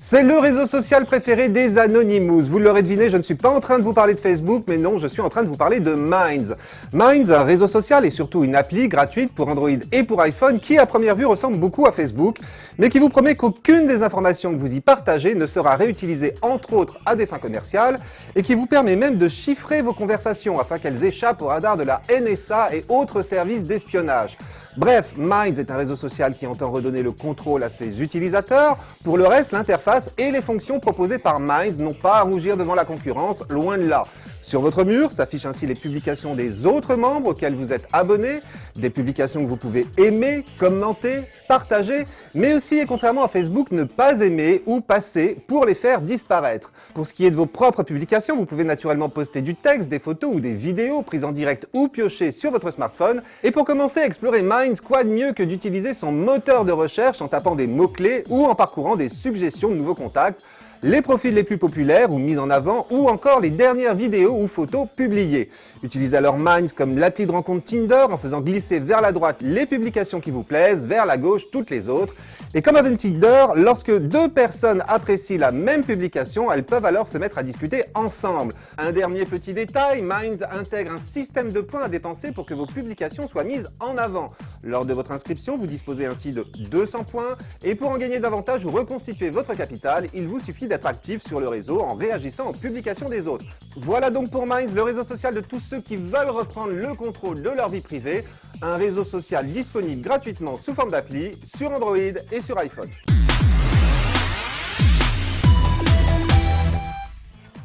C'est le réseau social préféré des Anonymous. Vous l'aurez deviné, je ne suis pas en train de vous parler de Facebook, mais non, je suis en train de vous parler de Minds. Minds, un réseau social et surtout une appli gratuite pour Android et pour iPhone qui, à première vue, ressemble beaucoup à Facebook, mais qui vous promet qu'aucune des informations que vous y partagez ne sera réutilisée, entre autres, à des fins commerciales, et qui vous permet même de chiffrer vos conversations afin qu'elles échappent au radar de la NSA et autres services d'espionnage. Bref, Minds est un réseau social qui entend redonner le contrôle à ses utilisateurs. Pour le reste, l'interface et les fonctions proposées par Minds n'ont pas à rougir devant la concurrence, loin de là. Sur votre mur s'affichent ainsi les publications des autres membres auxquels vous êtes abonné, des publications que vous pouvez aimer, commenter, partager, mais aussi, et contrairement à Facebook, ne pas aimer ou passer pour les faire disparaître. Pour ce qui est de vos propres publications, vous pouvez naturellement poster du texte, des photos ou des vidéos prises en direct ou piochées sur votre smartphone. Et pour commencer à explorer Minds, quoi de mieux que d'utiliser son moteur de recherche en tapant des mots-clés ou en parcourant des suggestions de nouveaux contacts, les profils les plus populaires ou mis en avant, ou encore les dernières vidéos ou photos publiées. Utilisez alors Minds comme l'appli de rencontre Tinder en faisant glisser vers la droite les publications qui vous plaisent, vers la gauche toutes les autres. Et comme avec Tinder, lorsque deux personnes apprécient la même publication, elles peuvent alors se mettre à discuter ensemble. Un dernier petit détail, Minds intègre un système de points à dépenser pour que vos publications soient mises en avant. Lors de votre inscription, vous disposez ainsi de 200 points, et pour en gagner davantage ou reconstituer votre capital, il vous suffit d'être actif sur le réseau en réagissant aux publications des autres. Voilà donc pour Minds, le réseau social de tous ceux qui veulent reprendre le contrôle de leur vie privée. Un réseau social disponible gratuitement sous forme d'appli sur Android et sur iPhone.